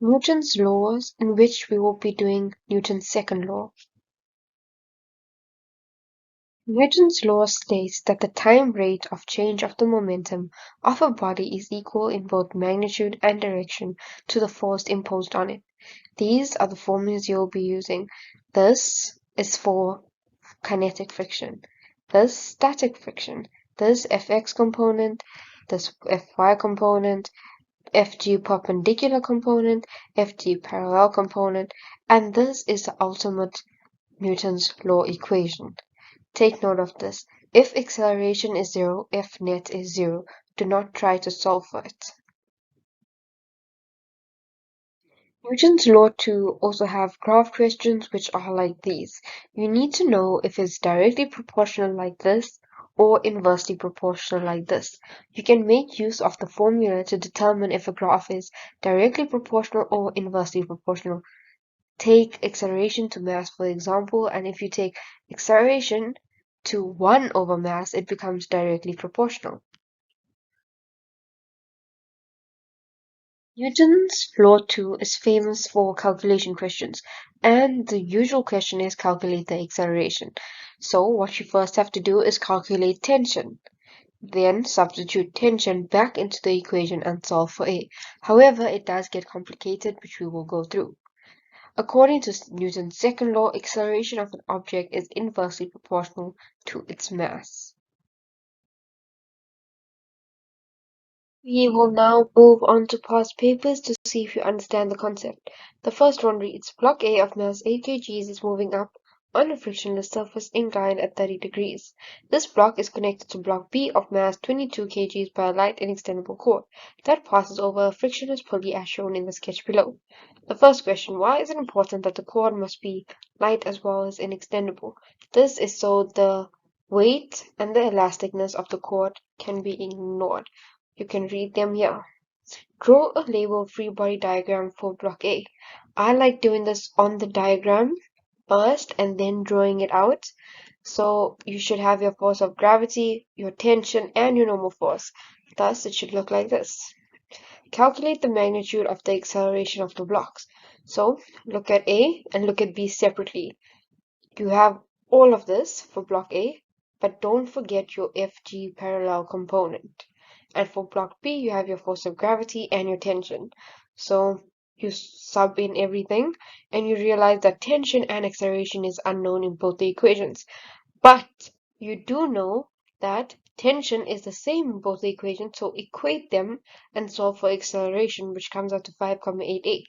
Newton's laws, in which we will be doing Newton's second law. Newton's law states that the time rate of change of the momentum of a body is equal in both magnitude and direction to the force imposed on it. These are the formulas you'll be using. This is for kinetic friction, this static friction, this Fx component, this Fy component, Fg perpendicular component, Fg parallel component, and this is the ultimate Newton's law equation. Take note of this. If acceleration is 0, F net is 0. Do not try to solve for it. Newton's law 2 also have graph questions which are like these. You need to know if it's directly proportional like this or inversely proportional like this. You can make use of the formula to determine if a graph is directly proportional or inversely proportional. Take acceleration to mass for example, and if you take acceleration to 1 over mass, it becomes directly proportional. Newton's law 2 is famous for calculation questions, and the usual question is calculate the acceleration. So what you first have to do is calculate tension. Then substitute tension back into the equation and solve for A. However, it does get complicated, which we will go through. According to Newton's second law, acceleration of an object is inversely proportional to its mass. We will now move on to past papers to see if you understand the concept. The first one reads, block A of mass 8 kg is moving up on a frictionless surface inclined at 30 degrees. This block is connected to block B of mass 22 kg by a light and extendable cord that passes over a frictionless pulley as shown in the sketch below. The first question, why is it important that the cord must be light as well as inextendable? This is so the weight and the elasticness of the cord can be ignored. You can read them here. Draw a label free body diagram for block A. I like doing this on the diagram first and then drawing it out. So you should have your force of gravity, your tension, and your normal force. Thus, it should look like this. Calculate the magnitude of the acceleration of the blocks. So look at A and look at B separately. You have all of this for block A, but don't forget your Fg parallel component. And for block B, you have your force of gravity and your tension. So you sub in everything and you realize that tension and acceleration is unknown in both the equations. But you do know that tension is the same in both the equations, so equate them and solve for acceleration, which comes out to 5,88.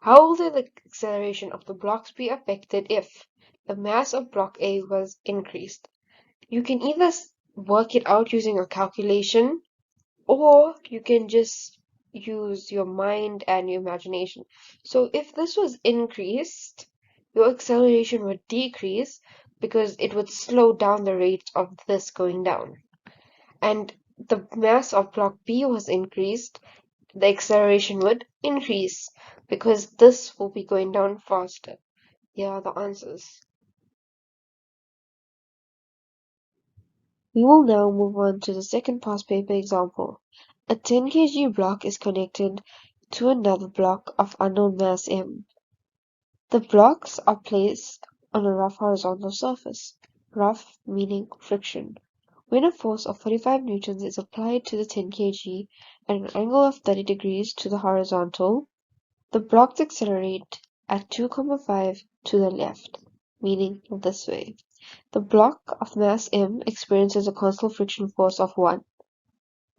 How will the acceleration of the blocks be affected if the mass of block A was increased? You can either work it out using a calculation, or you can just use your mind and your imagination. So if this was increased, your acceleration would decrease because it would slow down the rate of this going down. And the mass of block B was increased, the acceleration would increase because this will be going down faster. Here are the answers. We will now move on to the second past paper example. A 10 kg block is connected to another block of unknown mass m. The blocks are placed on a rough horizontal surface. Rough meaning friction. When a force of 45 newtons is applied to the 10 kg at an angle of 30 degrees to the horizontal, the blocks accelerate at 2,5 to the left, meaning this way. The block of mass m experiences a constant friction force of 1.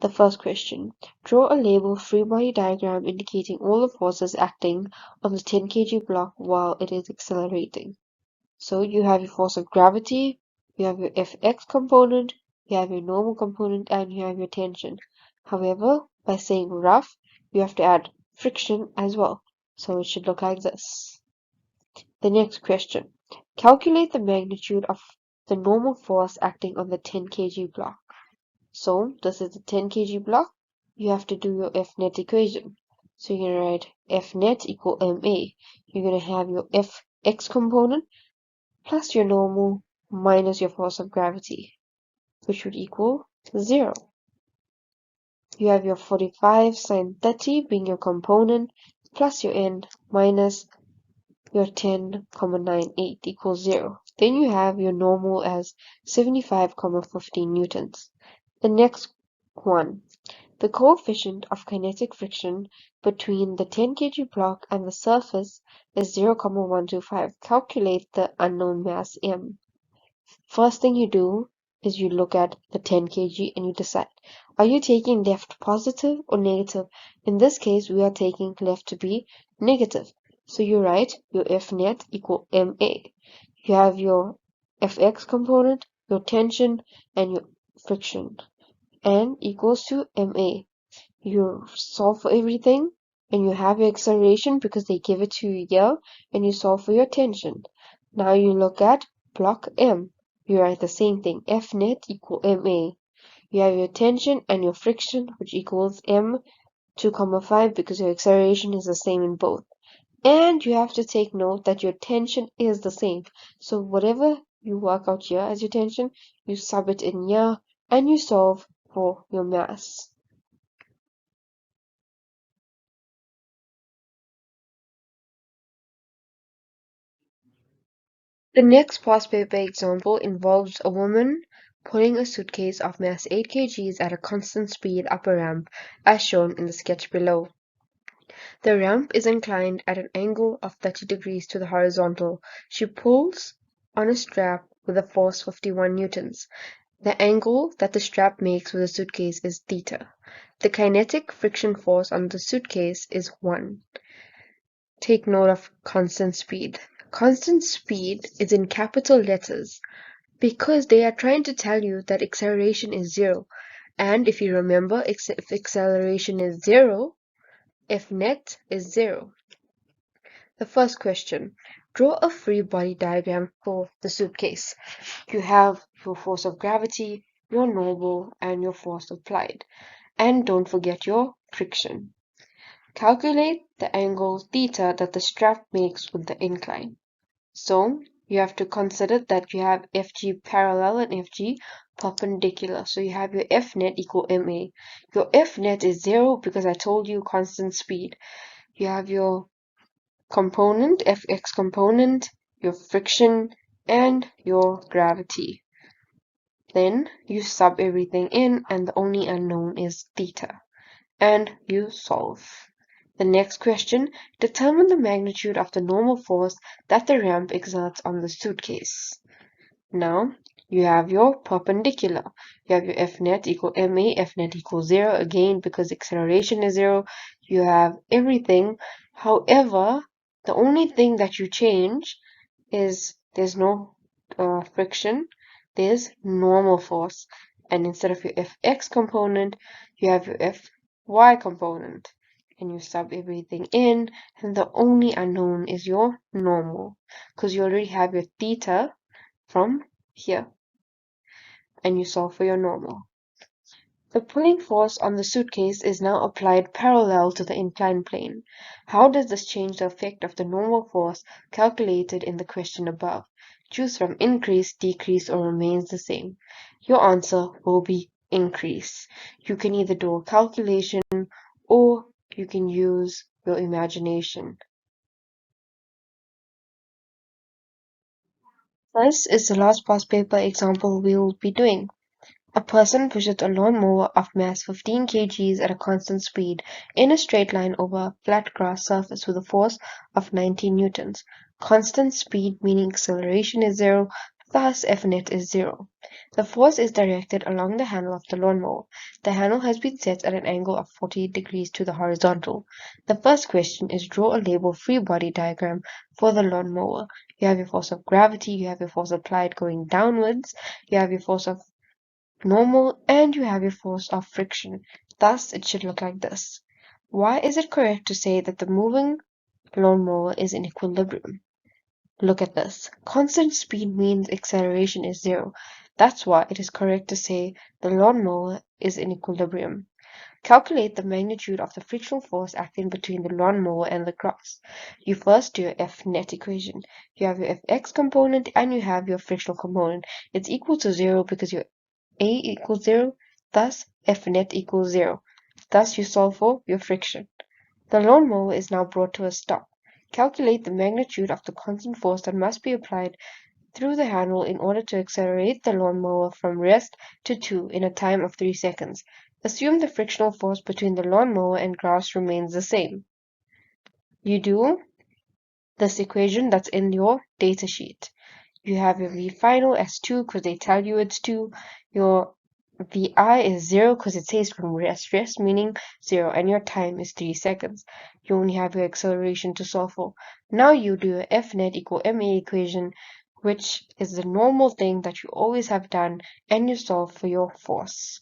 The first question. Draw a label free body diagram indicating all the forces acting on the 10 kg block while it is accelerating. So you have your force of gravity, you have your Fx component, you have your normal component, and you have your tension. However, by saying rough, you have to add friction as well. So it should look like this. The next question. Calculate the magnitude of the normal force acting on the 10 kg block. So this is the 10 kg block. You have to do your F net equation. So you're going to write F net equal ma. You're going to have your Fx component plus your normal minus your force of gravity, which would equal 0. You have your 45 sine 30 being your component plus your n minus your 10,98 equals 0. Then you have your normal as 75,15 newtons. The next one, the coefficient of kinetic friction between the 10 kg block and the surface is 0,125. Calculate the unknown mass m. First thing you do is you look at the 10 kg and you decide, are you taking left positive or negative? In this case, we are taking left to be negative. So you write your F net equal MA. You have your Fx component, your tension, and your friction. N equals to MA. You solve for everything and you have your acceleration because they give it to you here, and you solve for your tension. Now you look at block M. You write the same thing, F net equal MA. You have your tension and your friction, which equals M 2,5 because your acceleration is the same in both. And you have to take note that your tension is the same. So whatever you work out here as your tension, you sub it in here and you solve for your mass. The next past paper example involves a woman pulling a suitcase of mass 8 kgs at a constant speed up a ramp, as shown in the sketch below. The ramp is inclined at an angle of 30 degrees to the horizontal. She pulls on a strap with a force 51 newtons. The angle that the strap makes with the suitcase is theta. The kinetic friction force on the suitcase is 1. Take note of constant speed. Constant speed is in capital letters because they are trying to tell you that acceleration is 0. And if you remember, if acceleration is 0, F net is 0. The first question, draw a free body diagram for the suitcase. You have your force of gravity, your normal, and your force applied. And don't forget your friction. Calculate the angle theta that the strap makes with the incline. So you have to consider that you have FG parallel and FG perpendicular. So you have your F net equal MA. Your F net is 0 because I told you constant speed. You have your component, Fx component, your friction, and your gravity. Then you sub everything in and the only unknown is theta. And you solve. The next question, determine the magnitude of the normal force that the ramp exerts on the suitcase. Now, you have your perpendicular. You have your F net equal MA, F net equals 0, again because acceleration is 0. You have everything. However, the only thing that you change is there's no friction, there's normal force. And instead of your Fx component, you have your Fy component. And you sub everything in, and the only unknown is your normal, because you already have your theta from here, and you solve for your normal. The pulling force on the suitcase is now applied parallel to the inclined plane. How does this change the effect of the normal force calculated in the question above? Choose from increase, decrease, or remains the same. Your answer will be increase. You can either do a calculation or you can use your imagination. This is the last past paper example we will be doing. A person pushes a lawnmower of mass 15 kgs at a constant speed in a straight line over a flat grass surface with a force of 19 newtons. Constant speed meaning acceleration is 0, thus F net is 0. The force is directed along the handle of the lawnmower. The handle has been set at an angle of 40 degrees to the horizontal. The first question is draw a label free body diagram for the lawnmower. You have your force of gravity, you have your force applied going downwards, you have your force of normal, and you have your force of friction. Thus, it should look like this. Why is it correct to say that the moving lawnmower is in equilibrium? Look at this. Constant speed means acceleration is 0. That's why it is correct to say the lawnmower is in equilibrium. Calculate the magnitude of the frictional force acting between the lawnmower and the grass. You first do your F net equation. You have your Fx component and you have your frictional component. It's equal to 0 because your A equals 0, thus F net equals 0. Thus you solve for your friction. The lawnmower is now brought to a stop. Calculate the magnitude of the constant force that must be applied through the handle in order to accelerate the lawnmower from rest to 2 in a time of 3 seconds. Assume the frictional force between the lawnmower and grass remains the same. You do this equation that's in your datasheet. You have your V final as 2 because they tell you it's 2. Your VI is 0 because it says from rest meaning 0, and your time is 3 seconds. You only have your acceleration to solve for. Now you do your F net equal ma equation, which is the normal thing that you always have done, and you solve for your force.